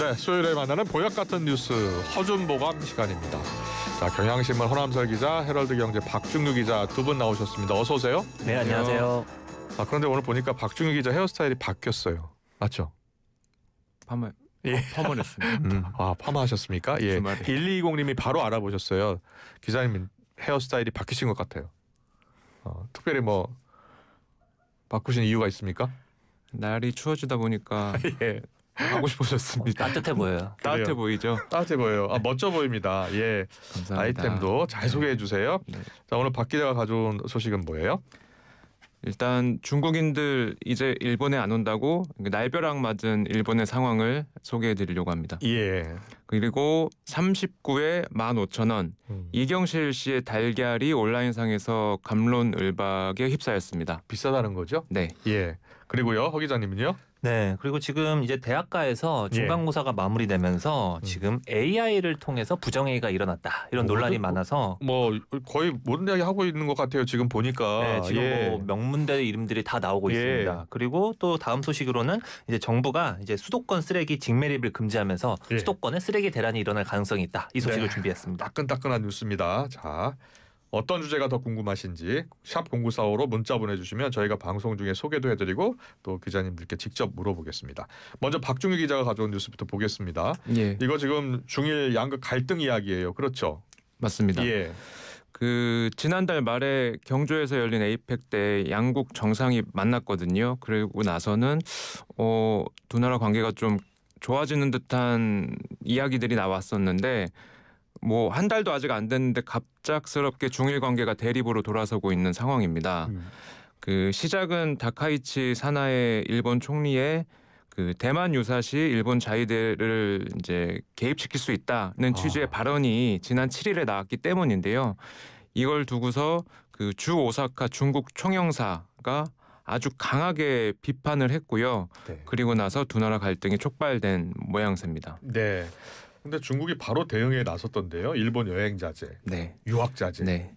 네, 수요일에 만나는 보약 같은 뉴스 허준보감 시간입니다. 자, 경향신문 허남설 기자, 헤럴드경제 박중규 기자 두 분 나오셨습니다. 어서 오세요. 네, 안녕하세요. 그런데 오늘 보니까 박중규 기자 헤어스타일이 바뀌었어요. 맞죠? 파마했습니다. 파마하셨습니까? 예. 1220님이 바로 알아보셨어요. 기자님 헤어스타일이 바뀌신 것 같아요. 특별히 뭐 바꾸신 이유가 있습니까? 날이 추워지다 보니까 예. 하고 싶어졌습니다. 따뜻해 보여요. 따뜻해 보이죠? 따뜻해 보여요. 멋져 보입니다. 예. 감사합니다. 아이템도 잘 소개해 주세요. 네. 자, 오늘 박 기자가 가져온 소식은 뭐예요? 일단 중국인들 이제 일본에 안 온다고 날벼락 맞은 일본의 상황을 소개해 드리려고 합니다. 예. 그리고 39에 15,000원 이경실 씨의 달걀이 온라인상에서 갑론을박에 휩싸였습니다. 비싸다는 거죠? 네. 예. 그리고요, 허 기자님은요? 네, 그리고 지금 이제 대학가에서 중간고사가 마무리되면서 지금 AI를 통해서 부정행위가 일어났다 이런 논란이 많아서 거의 모든 대학이 하고 있는 것 같아요. 지금 보니까. 네, 지금 뭐 명문대 이름들이 다 나오고 있습니다. 그리고 또 다음 소식으로는 이제 정부가 이제 수도권 쓰레기 직매립을 금지하면서 수도권에 쓰레기 대란이 일어날 가능성이 있다. 이 소식을 준비했습니다. 따끈따끈한 뉴스입니다. 자, 어떤 주제가 더 궁금하신지 샵 0945로 문자 보내주시면 저희가 방송 중에 소개도 해드리고 또 기자님들께 직접 물어보겠습니다. 먼저 박중규 기자가 가져온 뉴스부터 보겠습니다. 예. 이거 지금 중일 양극 갈등 이야기예요. 그렇죠? 맞습니다. 예. 지난달 말에 경주에서 열린 에이펙 때 양국 정상이 만났거든요. 그리고 나서는 두 나라 관계가 좀 좋아지는 듯한 이야기들이 나왔었는데 뭐 한 달도 아직 안 됐는데 갑작스럽게 중일 관계가 대립으로 돌아서고 있는 상황입니다. 시작은 다카이치 사나의 일본 총리의 대만 유사시 일본 자위대를 이제 개입시킬 수 있다는 취지의 발언이 지난 7일에 나왔기 때문인데요. 이걸 두고서 주 오사카 중국 총영사가 아주 강하게 비판을 했고요. 네. 그리고 나서 두 나라 갈등이 촉발된 모양새입니다. 네. 근데 중국이 바로 대응에 나섰던데요. 일본 여행 자제, 유학 자제. 네.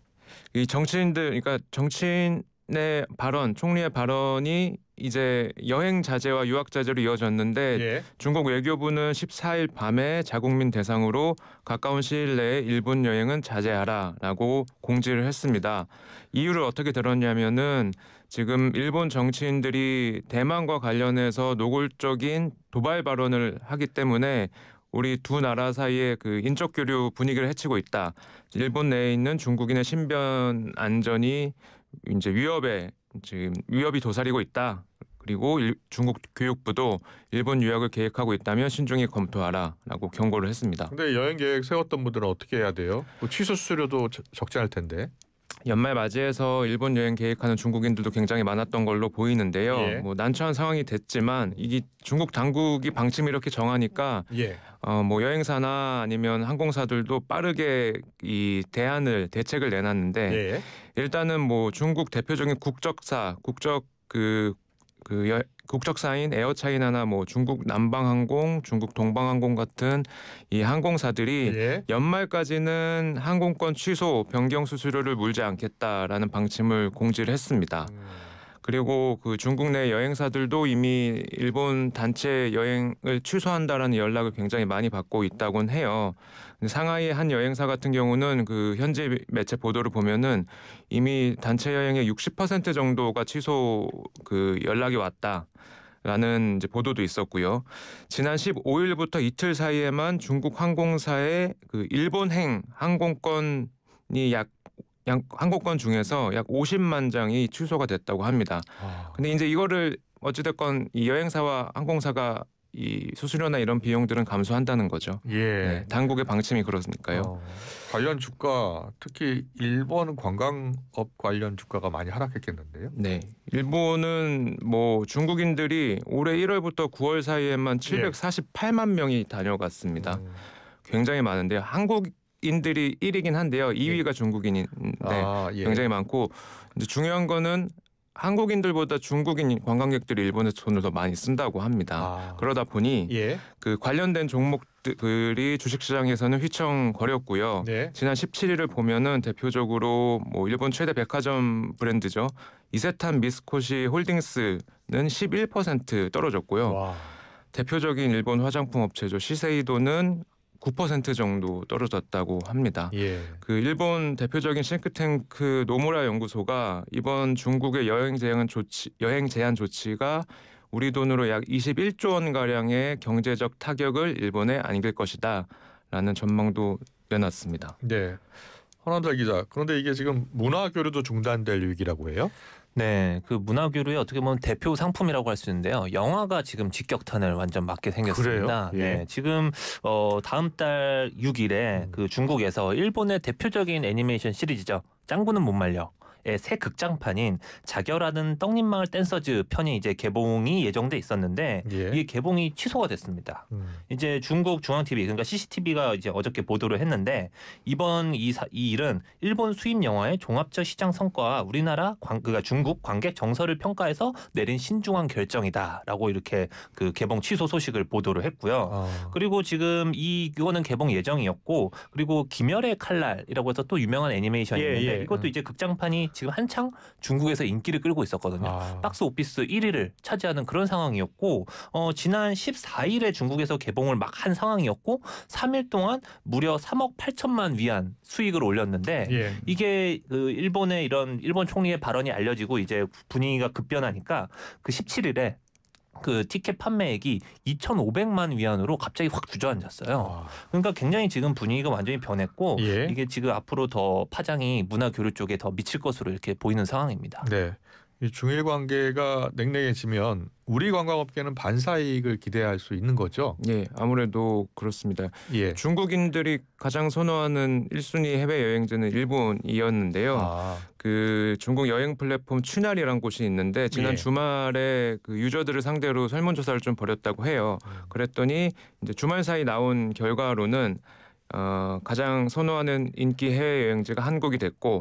이 정치인들, 그러니까 정치인의 발언, 총리의 발언이 이제 여행 자제와 유학 자제로 이어졌는데 중국 외교부는 14일 밤에 자국민 대상으로 가까운 시일 내에 일본 여행은 자제하라라고 공지를 했습니다. 이유를 어떻게 들었냐면은 지금 일본 정치인들이 대만과 관련해서 노골적인 도발 발언을 하기 때문에 우리 두 나라 사이의 인적 교류 분위기를 해치고 있다. 일본 내에 있는 중국인의 신변 안전이 이제 위협이 도사리고 있다. 그리고 중국 교육부도 일본 유학을 계획하고 있다면 신중히 검토하라라고 경고를 했습니다. 근데 여행 계획 세웠던 분들은 어떻게 해야 돼요? 취소 수수료도 적지 않을 텐데. 연말 맞이해서 일본 여행 계획하는 중국인들도 굉장히 많았던 걸로 보이는데요. 난처한 상황이 됐지만 이게 중국 당국이 방침을 이렇게 정하니까 여행사나 아니면 항공사들도 빠르게 이 대책을 내놨는데 일단은 중국 대표적인 국적사인 에어차이나나 중국 남방항공, 중국 동방항공 같은 이 항공사들이 연말까지는 항공권 취소, 변경 수수료를 물지 않겠다라는 방침을 공지를 했습니다. 그리고 중국 내 여행사들도 이미 일본 단체 여행을 취소한다라는 연락을 굉장히 많이 받고 있다곤 해요. 상하이 한 여행사 같은 경우는 현지 매체 보도를 보면은 이미 단체 여행의 60% 정도가 취소 연락이 왔다라는 이제 보도도 있었고요. 지난 15일부터 이틀 사이에만 중국 항공사의 일본행 항공권이 항공권 중에서 약 50만 장이 취소가 됐다고 합니다. 근데 이제 이거를 어찌됐건 이 여행사와 항공사가 이 수수료나 이런 비용들은 감수한다는 거죠. 당국의 방침이 그러니까요. 관련 주가, 특히 일본 관광업 관련 주가가 많이 하락했겠는데요. 네, 일본은 중국인들이 올해 1월부터 9월 사이에만 748만 명이 다녀갔습니다. 굉장히 많은데요. 한국인들이 1위긴 한데요. 2위가 중국인인데 굉장히 많고, 이제 중요한 거는 한국인들보다 중국인 관광객들이 일본에서 돈을 더 많이 쓴다고 합니다. 그러다 보니 관련된 종목들이 주식시장에서는 휘청거렸고요. 지난 17일을 보면은 대표적으로 일본 최대 백화점 브랜드죠. 이세탄 미쓰코시 홀딩스는 11% 떨어졌고요. 대표적인 일본 화장품 업체죠. 시세이도는 9% 정도 떨어졌다고 합니다. 예. 그 일본 대표적인 싱크탱크 노무라 연구소가 이번 중국의 여행 제한 조치가 우리 돈으로 약 21조 원 가량의 경제적 타격을 일본에 안길 것이다라는 전망도 내놨습니다. 네. 허남자 기자. 그런데 이게 지금 문화 교류도 중단될 위기라고 해요? 네, 그 문화교류의 어떻게 보면 대표 상품이라고 할 수 있는데요. 영화가 지금 직격탄을 완전 맞게 생겼습니다. 그래요? 예. 네, 지금 다음 달 6일에 그 중국에서 일본의 대표적인 애니메이션 시리즈죠. 짱구는 못 말려. 새 극장판인 자결하는 떡잎마을 댄서즈 편이 이제 개봉이 예정돼 있었는데 예. 이게 개봉이 취소가 됐습니다. 이제 중국 중앙 TV 그러니까 CCTV가 이제 어저께 보도를 했는데 이번 이 일은 일본 수입 영화의 종합적 시장 성과와 우리나라 그러니까 중국 관객 정서를 평가해서 내린 신중한 결정이다라고 이렇게 그 개봉 취소 소식을 보도를 했고요. 그리고 지금 이거는 개봉 예정이었고 그리고 김열의 칼날이라고 해서 또 유명한 애니메이션이 있는데 이것도 이제 극장판이 지금 한창 중국에서 인기를 끌고 있었거든요. 박스 오피스 1위를 차지하는 그런 상황이었고 지난 14일에 중국에서 개봉을 막 한 상황이었고 3일 동안 무려 3억 8천만 위안 수익을 올렸는데 예. 이게 그 일본의 이런 일본 총리의 발언이 알려지고 이제 분위기가 급변하니까 그 17일에 그 티켓 판매액이 2,500만 위안으로 갑자기 확 주저앉았어요. 그러니까 굉장히 지금 분위기가 완전히 변했고 예. 이게 지금 앞으로 더 파장이 문화 교류 쪽에 더 미칠 것으로 이렇게 보이는 상황입니다. 네. 이 중일 관계가 냉랭해지면 우리 관광업계는 반사이익을 기대할 수 있는 거죠. 예, 아무래도 그렇습니다. 예. 중국인들이 가장 선호하는 1순위 해외 여행지는 일본이었는데요. 그 중국 여행 플랫폼 취날이라는 곳이 있는데 지난 예. 주말에 그 유저들을 상대로 설문조사를 좀 벌였다고 해요. 그랬더니 이제 주말 사이 나온 결과로는 가장 선호하는 인기 해외 여행지가 한국이 됐고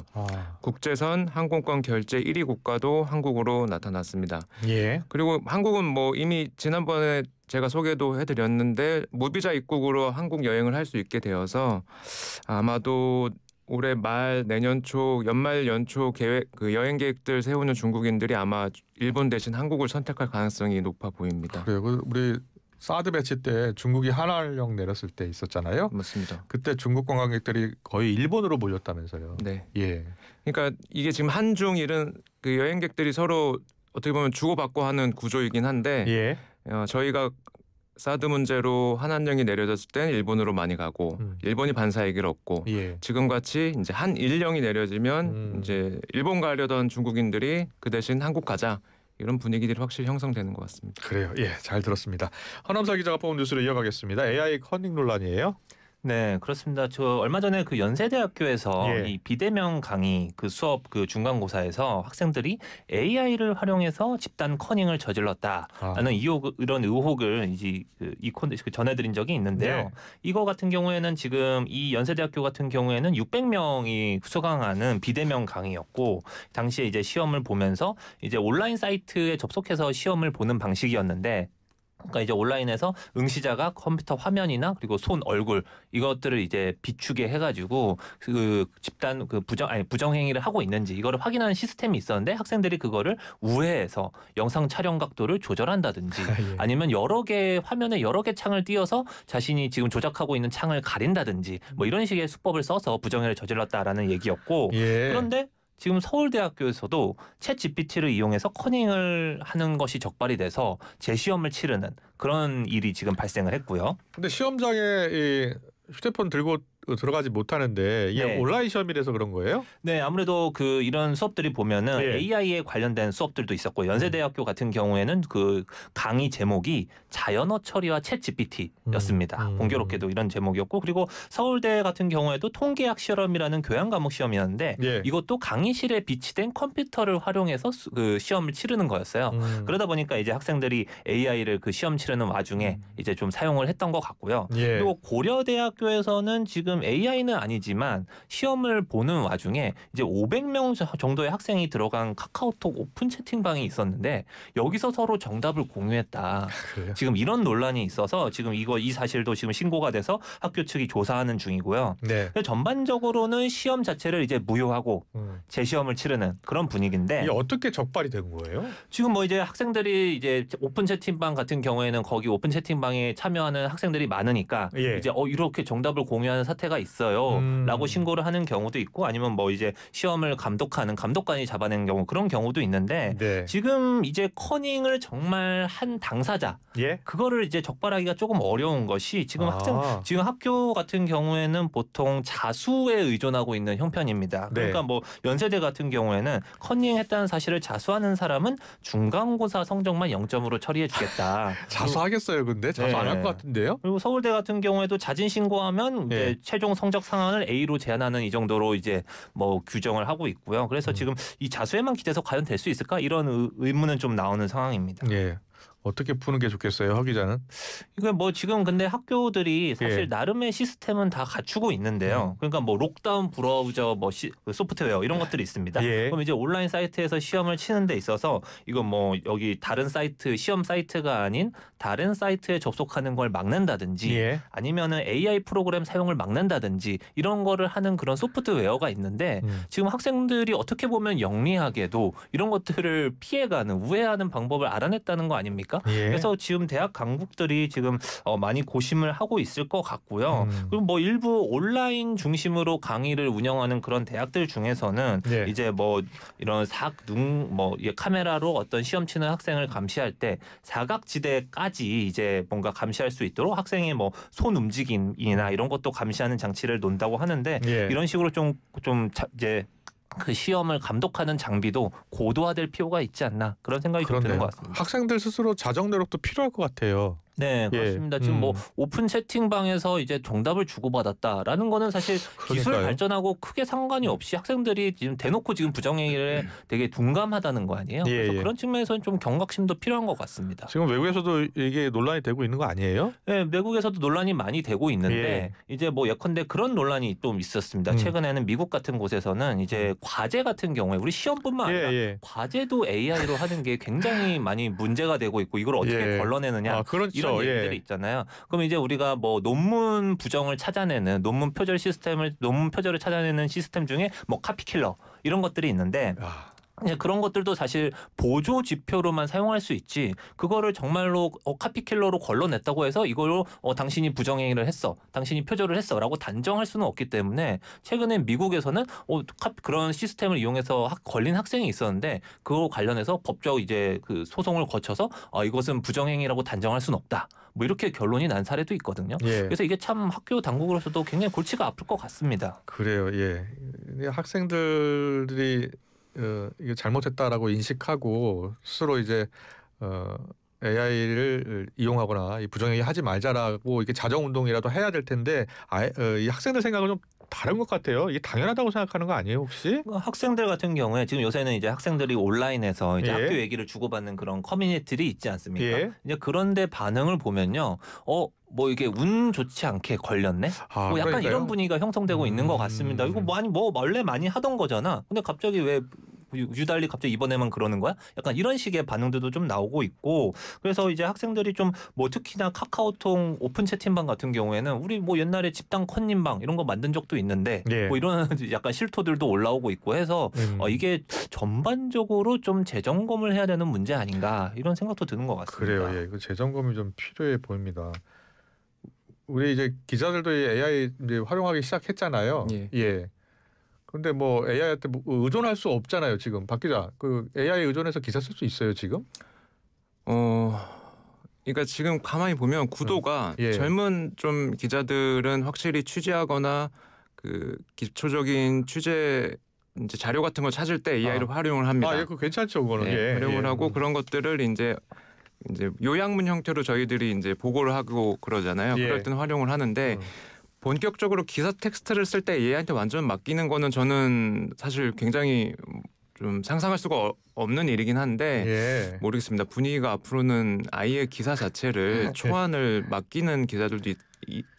국제선 항공권 결제 1위 국가도 한국으로 나타났습니다. 예. 그리고 한국은 뭐 이미 지난번에 제가 소개도 해드렸는데 무비자 입국으로 한국 여행을 할 수 있게 되어서 아마도 올해 말 내년 초 연말 연초 계획 그 여행 계획들 세우는 중국인들이 아마 일본 대신 한국을 선택할 가능성이 높아 보입니다. 그래요. 우리 사드 배치 때 중국이 한화령 내렸을 때 있었잖아요. 맞습니다. 그때 중국 관광객들이 거의 일본으로 몰렸다면서요. 네. 예. 그러니까 이게 지금 한중일은 그 여행객들이 서로 어떻게 보면 주고받고 하는 구조이긴 한데 예. 저희가 사드 문제로 한한령이 내려졌을 땐 일본으로 많이 가고 일본이 반사이익을 얻고 예. 지금 같이 이제 한일령이 내려지면 이제 일본 가려던 중국인들이 그 대신 한국 가자. 이런 분위기들이 확실히 형성되는 것 같습니다. 그래요. 예, 잘 들었습니다. 허남사 기자가 뽑은 뉴스를 이어가겠습니다. AI 커닝 논란이에요? 네, 그렇습니다. 저 얼마 전에 그 연세대학교에서 예. 이 비대면 강의 그 수업 그 중간고사에서 학생들이 AI를 활용해서 집단 커닝을 저질렀다라는 이런 의혹을 이제 전해드린 적이 있는데요. 네. 이거 같은 경우에는 지금 이 연세대학교 같은 경우에는 600명이 수강하는 비대면 강의였고 당시에 이제 시험을 보면서 이제 온라인 사이트에 접속해서 시험을 보는 방식이었는데. 그러니까 이제 온라인에서 응시자가 컴퓨터 화면이나 그리고 손, 얼굴 이것들을 이제 비추게 해가지고 그 집단 그 부정행위를 하고 있는지 이거를 확인하는 시스템이 있었는데 학생들이 그거를 우회해서 영상 촬영 각도를 조절한다든지 예. 아니면 여러 개 화면에 여러 개 창을 띄워서 자신이 지금 조작하고 있는 창을 가린다든지 뭐 이런 식의 수법을 써서 부정행위를 저질렀다라는 얘기였고 예. 그런데 지금 서울대학교에서도 챗 GPT를 이용해서 커닝을 하는 것이 적발이 돼서 재시험을 치르는 그런 일이 지금 발생을 했고요. 근데 시험장에 이 휴대폰 들고 들어가지 못하는데 이게 네. 온라인 시험이라서 그런 거예요? 네, 아무래도 그 이런 수업들이 보면은 예. AI에 관련된 수업들도 있었고 연세대학교 같은 경우에는 그 강의 제목이 자연어 처리와 챗 GPT였습니다. 공교롭게도 이런 제목이었고 그리고 서울대 같은 경우에도 통계학 실험이라는 교양 과목 시험이었는데 예. 이것도 강의실에 비치된 컴퓨터를 활용해서 그 시험을 치르는 거였어요. 그러다 보니까 이제 학생들이 AI를 그 시험 치르는 와중에 이제 좀 사용을 했던 것 같고요. 예. 그리고 고려대학교에서는 지금 지금 AI는 아니지만 시험을 보는 와중에 이제 500명 정도의 학생이 들어간 카카오톡 오픈 채팅방이 있었는데 여기서 서로 정답을 공유했다. 그래요? 지금 이런 논란이 있어서 지금 이 사실도 지금 신고가 돼서 학교 측이 조사하는 중이고요. 네. 전반적으로는 시험 자체를 이제 무효하고 재시험을 치르는 그런 분위기인데 이게 어떻게 적발이 된 거예요? 지금 뭐 이제 학생들이 이제 오픈 채팅방 같은 경우에는 거기 오픈 채팅방에 참여하는 학생들이 많으니까 예. 이제 이렇게 정답을 공유하는 사태가 있어요라고 신고를 하는 경우도 있고 아니면 뭐 이제 시험을 감독하는 감독관이 잡아낸 경우 그런 경우도 있는데 네. 지금 이제 커닝을 정말 한 당사자 예. 그거를 이제 적발하기가 조금 어려운 것이 지금 지금 학교 같은 경우에는 보통 자수에 의존하고 있는 형편입니다. 그러니까 네. 뭐 연세대 같은 경우에는 커닝했다는 사실을 자수하는 사람은 중간고사 성적만 0점으로 처리해주겠다. 자수하겠어요, 근데 자수 안 할 것 같은데요? 그리고 서울대 같은 경우에도 자진 신고하면 이제 예. 최종 성적 상한을 A로 제한하는 이 정도로 이제 뭐 규정을 하고 있고요. 그래서 지금 이 자수에만 기대서 과연 될 수 있을까 이런 의문은 좀 나오는 상황입니다. 예. 어떻게 푸는 게 좋겠어요, 허 기자는? 이거 뭐 지금 근데 학교들이 사실 예. 나름의 시스템은 다 갖추고 있는데요. 그러니까 뭐 록다운 브라우저 뭐 소프트웨어 이런 것들이 있습니다. 예. 그럼 이제 온라인 사이트에서 시험을 치는 데 있어서 이건 뭐 여기 다른 사이트 시험 사이트가 아닌 다른 사이트에 접속하는 걸 막는다든지 예. 아니면은 AI 프로그램 사용을 막는다든지 이런 거를 하는 그런 소프트웨어가 있는데 지금 학생들이 어떻게 보면 영리하게도 이런 것들을 피해가는 우회하는 방법을 알아냈다는 거 아닙니까? 예. 그래서 지금 대학 강국들이 지금 많이 고심을 하고 있을 것 같고요. 그리고 뭐 일부 온라인 중심으로 강의를 운영하는 그런 대학들 중에서는 예. 이제 뭐 이런 카메라로 어떤 시험 치는 학생을 감시할 때 사각지대까지 이제 뭔가 감시할 수 있도록 학생의 뭐 손 움직임이나 이런 것도 감시하는 장치를 놓는다고 하는데 예. 이런 식으로 이제 그 시험을 감독하는 장비도 고도화될 필요가 있지 않나 그런 생각이 좀 드는 것 같습니다. 학생들 스스로 자정 노력도 필요할 것 같아요. 네, 그렇습니다. 예. 지금 뭐 오픈 채팅방에서 이제 정답을 주고받았다라는 거는 사실 기술 그러니까요. 발전하고 크게 상관이 없이 학생들이 지금 대놓고 지금 부정행위에 되게 둔감하다는 거 아니에요? 예, 그래서 예. 그런 측면에서는 좀 경각심도 필요한 것 같습니다. 지금 외국에서도 이게 논란이 되고 있는 거 아니에요? 네, 외국에서도 논란이 많이 되고 있는데 이제 뭐 예컨대 그런 논란이 좀 있었습니다. 최근에는 미국 같은 곳에서는 이제 과제 같은 경우에 우리 시험뿐만 아니라 과제도 AI로 하는 게 굉장히 많이 문제가 되고 있고 이걸 어떻게 걸러내느냐 그렇죠. 이런 얘기들이 있잖아요. 그럼 이제 우리가 뭐 논문 부정을 찾아내는 논문 표절을 찾아내는 시스템 중에 뭐 카피킬러 이런 것들이 있는데 그런 것들도 사실 보조 지표로만 사용할 수 있지 그거를 정말로 카피킬러로 걸러냈다고 해서 이걸로 당신이 부정행위를 했어 당신이 표절을 했어 라고 단정할 수는 없기 때문에 최근에 미국에서는 그런 시스템을 이용해서 걸린 학생이 있었는데 그거 관련해서 법적 이제 그 소송을 거쳐서 이것은 부정행위라고 단정할 수는 없다 뭐 이렇게 결론이 난 사례도 있거든요. 그래서 이게 참 학교 당국으로서도 굉장히 골치가 아플 것 같습니다. 그래요. 예. 학생들이 이거 잘못했다라고 인식하고 스스로 이제 AI를 이용하거나 이 부정행위 하지 말자라고 이렇게 자정 운동이라도 해야 될 텐데 이 학생들 생각은 좀 다른 것 같아요. 이게 당연하다고 생각하는 거 아니에요, 혹시? 학생들 같은 경우에 지금 요새는 이제 학생들이 온라인에서 이제 학교 얘기를 주고받는 그런 커뮤니티들이 있지 않습니까? 이제 그런데 반응을 보면요, 뭐 이게 운 좋지 않게 걸렸네. 뭐 약간 그러니까요. 이런 분위기가 형성되고 있는 것 같습니다. 이거 뭐 원래 많이 하던 거잖아. 근데 갑자기 왜 유달리 갑자기 이번에만 그러는 거야? 약간 이런 식의 반응들도 좀 나오고 있고 그래서 이제 학생들이 좀 뭐 특히나 카카오톡 오픈 채팅방 같은 경우에는 우리 뭐 옛날에 집단 컨님방 이런 거 만든 적도 있는데 뭐 이런 약간 실토들도 올라오고 있고 해서 이게 전반적으로 좀 재점검을 해야 되는 문제 아닌가 이런 생각도 드는 것 같습니다. 그래요. 예, 이거 재점검이 좀 필요해 보입니다. 우리 이제 기자들도 AI 이제 활용하기 시작했잖아요. 예. 근데 뭐 AI한테 의존할 수 없잖아요. 지금 박 기자, 그 AI 의존해서 기사 쓸 수 있어요 지금? 그러니까 지금 가만히 보면 구도가 젊은 좀 기자들은 확실히 취재하거나 그 기초적인 취재 이제 자료 같은 거 찾을 때 AI를 활용을 합니다. 그거 괜찮죠, 그거는. 활용을 하고 그런 것들을 이제 요약문 형태로 저희들이 이제 보고를 하고 그러잖아요. 그럴 때는 활용을 하는데. 본격적으로 기사 텍스트를 쓸 때 AI한테 완전 맡기는 거는 저는 사실 굉장히 좀 상상할 수가 없는 일이긴 한데 모르겠습니다. 분위기가 앞으로는 아예 기사 자체를 초안을 맡기는 기자들도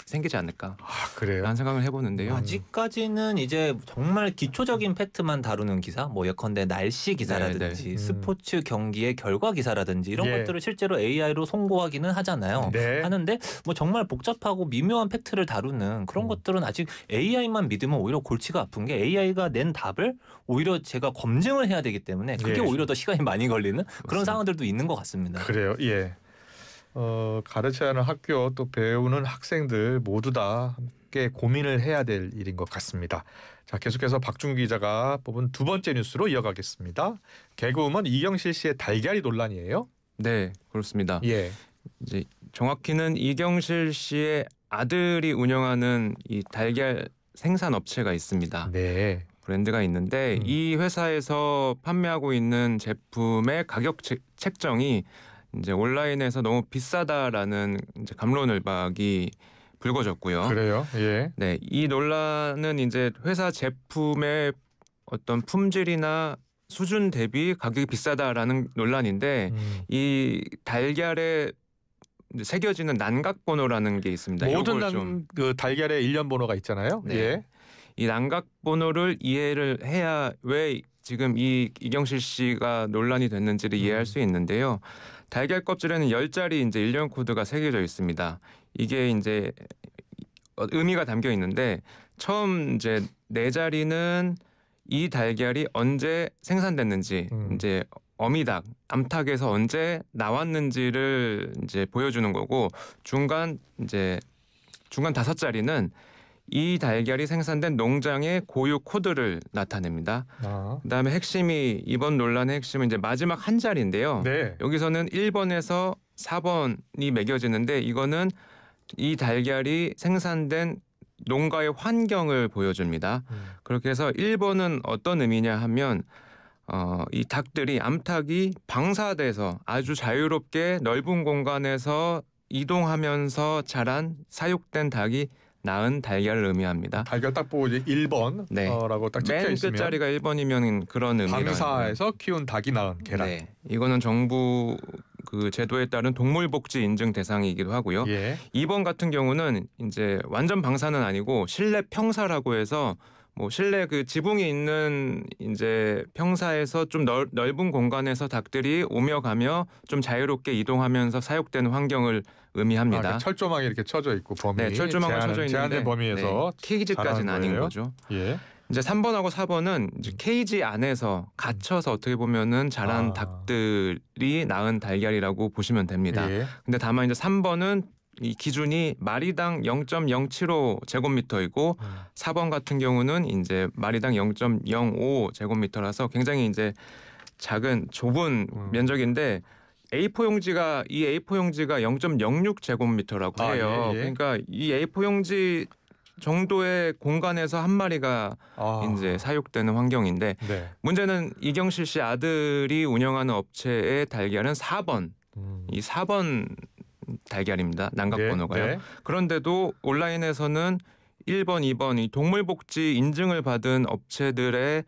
생기지 않을까 그래요? 라는 생각을 해보는데요. 아직까지는 이제 정말 기초적인 팩트만 다루는 기사, 뭐 예컨대 날씨 기사라든지 스포츠 경기의 결과 기사라든지 이런 것들을 실제로 AI로 송고하기는 하잖아요. 하는데 뭐 정말 복잡하고 미묘한 팩트를 다루는 그런 것들은 아직 AI만 믿으면 오히려 골치가 아픈 게 AI가 낸 답을 오히려 제가 검증을 해야 되기 때문에 그게 오히려 더 시간이 많이 걸리는 그런 상황들도 있는 것 같습니다. 그래요. 예. 가르쳐야 하는 학교 또 배우는 학생들 모두 다 함께 고민을 해야 될 일인 것 같습니다. 자, 계속해서 박준규 기자가 뽑은 두 번째 뉴스로 이어가겠습니다. 개그우먼 이경실 씨의 달걀이 논란이에요? 네, 그렇습니다. 예. 이제 정확히는 이경실 씨의 아들이 운영하는 이 달걀 생산 업체가 있습니다. 네. 브랜드가 있는데 이 회사에서 판매하고 있는 제품의 가격 책정이 이제 온라인에서 너무 비싸다라는 이제 갑론을박이 불거졌고요. 그래요? 예. 네, 이 논란은 이제 회사 제품의 어떤 품질이나 수준 대비 가격이 비싸다라는 논란인데 이 달걀에 새겨지는 난각번호라는 게 있습니다. 모든 그 달걀에 일련 번호가 있잖아요. 네. 예. 이 난각번호를 이해를 해야 왜 지금 이경실 씨가 논란이 됐는지를 이해할 수 있는데요. 달걀 껍질에는 10자리 이제 일련 코드가 새겨져 있습니다. 이게 이제 의미가 담겨 있는데 처음 이제 4자리는 이 달걀이 언제 생산됐는지 이제 어미닭, 암탉에서 언제 나왔는지를 이제 보여주는 거고 중간 5자리는 이 달걀이 생산된 농장의 고유 코드를 나타냅니다. 그다음에 핵심이 이번 논란의 핵심은 이제 마지막 한 자리인데요. 네. 여기서는 1번에서 4번이 매겨지는데 이거는 이 달걀이 생산된 농가의 환경을 보여줍니다. 그렇게 해서 1번은 어떤 의미냐 하면 이 닭들이 암탉이 방사돼서 아주 자유롭게 넓은 공간에서 이동하면서 자란 사육된 닭이 낳은 달걀을 의미합니다. 달걀 딱 보고 이제 1번라고 딱 찍혀 맨 있으면 끝자리가 1번이면 그런 의미라. 방사에서 키운 닭이 낳은 계란. 네. 이거는 정부 그 제도에 따른 동물복지 인증 대상이기도 하고요. 2번 같은 경우는 이제 완전 방사는 아니고 실내 평사라고 해서 뭐 실내 그 지붕이 있는 이제 평사에서 좀 넓은 공간에서 닭들이 오며 가며 좀 자유롭게 이동하면서 사육되는 환경을 의미합니다. 그러니까 철조망이 이렇게 쳐져 있고 범위. 네, 철조망이 쳐져 있는데 제한된 범위에서 케이지까지는 아닌 거죠. 예. 이제 3번하고 4번은 이제 케이지 안에서 갇혀서 어떻게 보면은 자란 닭들이 낳은 달걀이라고 보시면 됩니다. 근데 다만 이제 3번은 이 기준이 마리당 0.075 제곱미터이고 4번 같은 경우는 이제 마리당 0.05 제곱미터라서 굉장히 이제 좁은 면적인데 A4 용지가 0.06 제곱미터라고 해요. 그러니까 이 A4 용지 정도의 공간에서 한 마리가 이제 사육되는 환경인데 문제는 이경실 씨 아들이 운영하는 업체의 달걀은 4번. 이 4번 달걀입니다. 난각번호가요. 그런데도 온라인에서는 1번, 2번 이 동물복지 인증을 받은 업체들의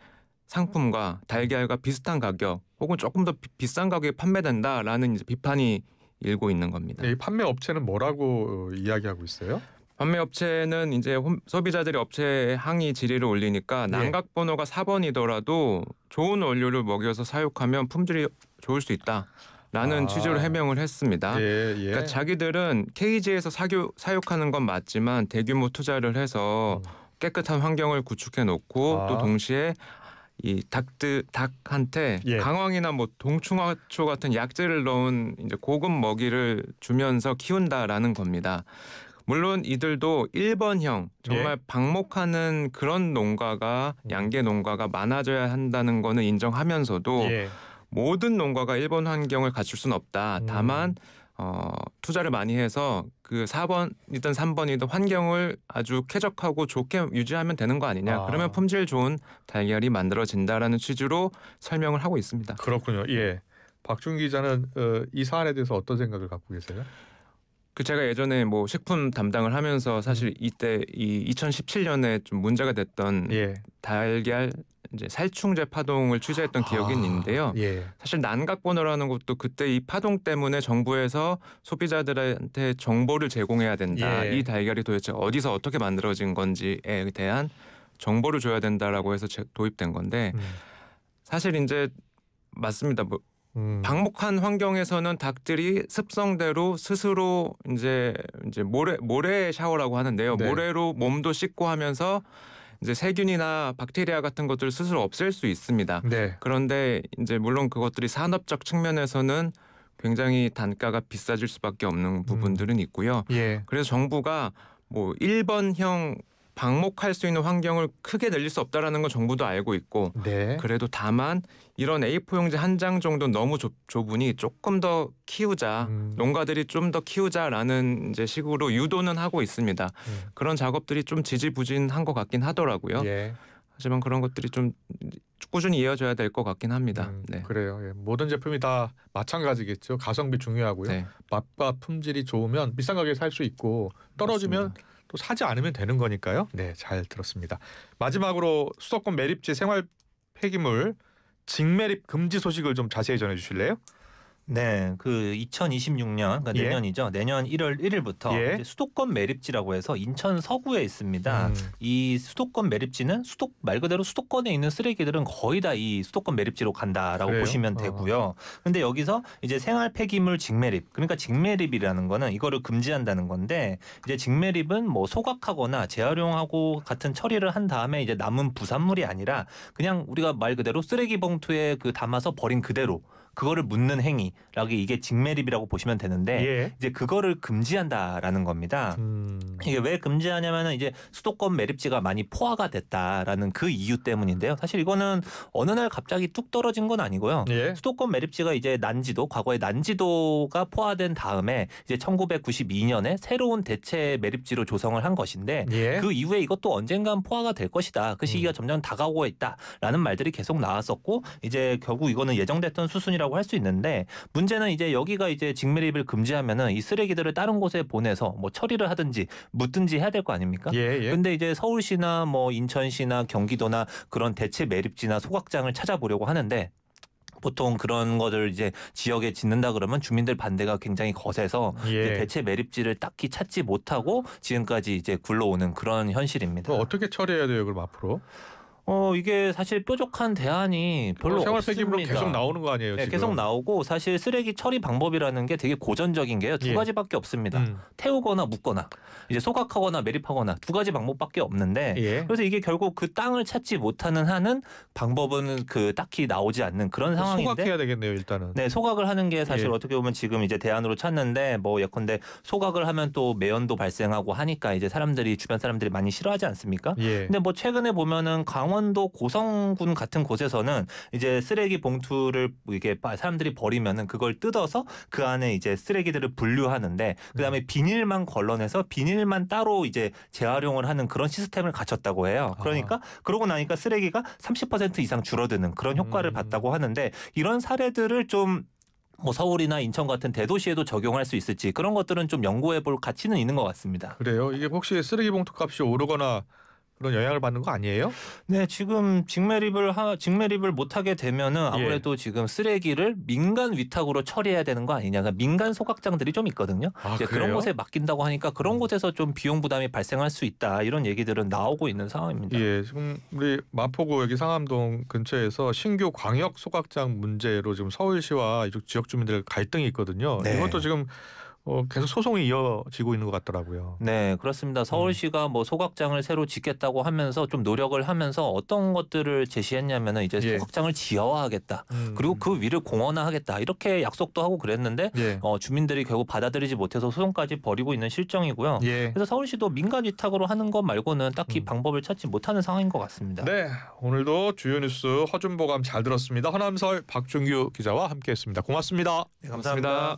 상품과 달걀과 비슷한 가격 혹은 조금 더 비싼 가격에 판매된다라는 이제 비판이 일고 있는 겁니다. 이 판매 업체는 뭐라고 이야기하고 있어요? 판매 업체는 이제 소비자들이 업체에 항의 질의를 올리니까 난각번호가 4번이더라도 좋은 원료를 먹여서 사육하면 품질이 좋을 수 있다. 라는 취지로 해명을 했습니다. 그러니까 자기들은 케이지에서 사육하는 건 맞지만 대규모 투자를 해서 깨끗한 환경을 구축해 놓고 또 동시에 이 닭한테 강황이나 뭐 동충하초 같은 약재를 넣은 이제 고급 먹이를 주면서 키운다라는 겁니다. 물론 이들도 1번형 정말 방목하는 그런 농가가 양계 농가가 많아져야 한다는 거는 인정하면서도 모든 농가가 1번 환경을 갖출 수는 없다. 다만 투자를 많이 해서 그 4번이든 3번이든 환경을 아주 쾌적하고 좋게 유지하면 되는 거 아니냐. 그러면 품질 좋은 달걀이 만들어진다라는 취지로 설명을 하고 있습니다. 그렇군요. 예. 박준 기자는 이 사안에 대해서 어떤 생각을 갖고 계세요? 그 제가 예전에 뭐 식품 담당을 하면서 사실 이때 이 2017년에 좀 문제가 됐던 예. 달걀 이제 살충제 파동을 취재했던 기억이 있는데요. 예. 사실 난각번호라는 것도 그때 이 파동 때문에 정부에서 소비자들한테 정보를 제공해야 된다. 예. 이 달걀이 도대체 어디서 어떻게 만들어진 건지에 대한 정보를 줘야 된다라고 해서 도입된 건데 사실 이제 맞습니다. 뭐 방목한 환경에서는 닭들이 습성대로 스스로 이제 모래 샤워라고 하는데요. 네. 모래로 몸도 씻고 하면서 이제 세균이나 박테리아 같은 것들을 스스로 없앨 수 있습니다. 네. 그런데 이제 물론 그것들이 산업적 측면에서는 굉장히 단가가 비싸질 수밖에 없는 부분들은 있고요. 예. 그래서 정부가 뭐 1번형 방목할 수 있는 환경을 크게 늘릴 수 없다라는 건 정부도 알고 있고 네. 그래도 다만 이런 A4용지 한 장 정도 너무 좁으니 조금 더 키우자 농가들이 좀 더 키우자라는 이제 식으로 유도는 하고 있습니다. 그런 작업들이 좀 지지부진한 것 같긴 하더라고요. 예. 하지만 그런 것들이 좀 꾸준히 이어져야 될 것 같긴 합니다. 네. 그래요. 예. 모든 제품이 다 마찬가지겠죠. 가성비 중요하고요. 네. 맛과 품질이 좋으면 비싼 가격에 살 수 있고 떨어지면 맞습니다. 또 사지 않으면 되는 거니까요. 네, 잘 들었습니다. 마지막으로 수도권 매립지 생활 폐기물 직매립 금지 소식을 좀 자세히 전해주실래요? 네, 그 2026년 그러니까 예. 내년이죠. 내년 1월 1일부터 예. 이제 수도권 매립지라고 해서 인천 서구에 있습니다. 이 수도권 매립지는 말 그대로 수도권에 있는 쓰레기들은 거의 다 이 수도권 매립지로 간다라고 그래요? 보시면 되고요. 근데 여기서 이제 생활 폐기물 직매립, 그러니까 직매립이라는 거는 이거를 금지한다는 건데 이제 직매립은 뭐 소각하거나 재활용하고 같은 처리를 한 다음에 이제 남은 부산물이 아니라 그냥 우리가 말 그대로 쓰레기 봉투에 그 담아서 버린 그대로 그거를 묻는 행위라고 이게 직매립이라고 보시면 되는데 예. 이제 그거를 금지한다라는 겁니다. 이게 왜 금지하냐면은 이제 수도권 매립지가 많이 포화가 됐다라는 그 이유 때문인데요. 사실 이거는 어느 날 갑자기 뚝 떨어진 건 아니고요. 예. 수도권 매립지가 이제 과거에 난지도가 포화된 다음에 이제 1992년에 새로운 대체 매립지로 조성을 한 것인데 예. 그 이후에 이것도 언젠간 포화가 될 것이다. 그 시기가 점점 다가오고 있다라는 말들이 계속 나왔었고 이제 결국 이거는 예정됐던 수순이라고 할 수 있는데 문제는 이제 여기가 이제 직매립을 금지하면은 이 쓰레기들을 다른 곳에 보내서 뭐 처리를 하든지 묻든지 해야 될 거 아닙니까? 예. 예. 근데 이제 서울시나 뭐 인천시나 경기도나 그런 대체 매립지나 소각장을 찾아보려고 하는데 보통 그런 것을 이제 지역에 짓는다 그러면 주민들 반대가 굉장히 거세서 이제 예. 대체 매립지를 딱히 찾지 못하고 지금까지 이제 굴러오는 그런 현실입니다. 그럼 어떻게 처리해야 돼요, 그럼 앞으로? 이게 사실 뾰족한 대안이 별로 생활 없습니다. 폐기물로 계속 나오는 거 아니에요, 네, 지금? 계속 나오고 사실 쓰레기 처리 방법이라는 게 되게 고전적인 게요. 두 예. 가지밖에 없습니다. 태우거나 묻거나 이제 소각하거나 매립하거나 두 가지 방법밖에 없는데 예. 그래서 이게 결국 그 땅을 찾지 못하는 한은 방법은 그 딱히 나오지 않는 그런 상황인데 소각해야 되겠네요, 일단은. 네, 소각을 하는 게 사실 예. 어떻게 보면 지금 이제 대안으로 찾는데 뭐 예컨대 소각을 하면 또 매연도 발생하고 하니까 이제 주변 사람들이 많이 싫어하지 않습니까? 예. 근데 뭐 최근에 보면은 강원도 고성군 같은 곳에서는 이제 쓰레기 봉투를 이게 사람들이 버리면은 그걸 뜯어서 그 안에 이제 쓰레기들을 분류하는데 그다음에 비닐만 걸러내서 비닐만 따로 이제 재활용을 하는 그런 시스템을 갖췄다고 해요. 그러니까 그러고 나니까 쓰레기가 30% 이상 줄어드는 그런 효과를 봤다고 하는데 이런 사례들을 좀 뭐 서울이나 인천 같은 대도시에도 적용할 수 있을지 그런 것들은 좀 연구해 볼 가치는 있는 것 같습니다. 그래요? 이게 혹시 쓰레기 봉투 값이 오르거나 그런 영향을 받는 거 아니에요? 네, 지금 직매립을 못하게 되면은 아무래도 지금 쓰레기를 민간 위탁으로 처리해야 되는 거 아니냐. 그러니까 민간 소각장들이 좀 있거든요. 이제 그런 그래요? 곳에 맡긴다고 하니까 그런 곳에서 좀 비용 부담이 발생할 수 있다. 이런 얘기들은 나오고 있는 상황입니다. 예, 지금 우리 마포구 여기 상암동 근처에서 신규 광역 소각장 문제로 지금 서울시와 이쪽 지역 주민들 갈등이 있거든요. 네. 이것도 지금 계속 소송이 이어지고 있는 것 같더라고요. 네, 그렇습니다. 서울시가 뭐 소각장을 새로 짓겠다고 하면서 좀 노력을 하면서 어떤 것들을 제시했냐면은 이제 예. 소각장을 지하화하겠다. 그리고 그 위를 공원화하겠다. 이렇게 약속도 하고 그랬는데 예. 주민들이 결국 받아들이지 못해서 소송까지 벌이고 있는 실정이고요. 예. 그래서 서울시도 민간 위탁으로 하는 것 말고는 딱히 방법을 찾지 못하는 상황인 것 같습니다. 네, 오늘도 주요 뉴스 허준보감 잘 들었습니다. 허남설 박준규 기자와 함께했습니다. 고맙습니다. 네, 감사합니다.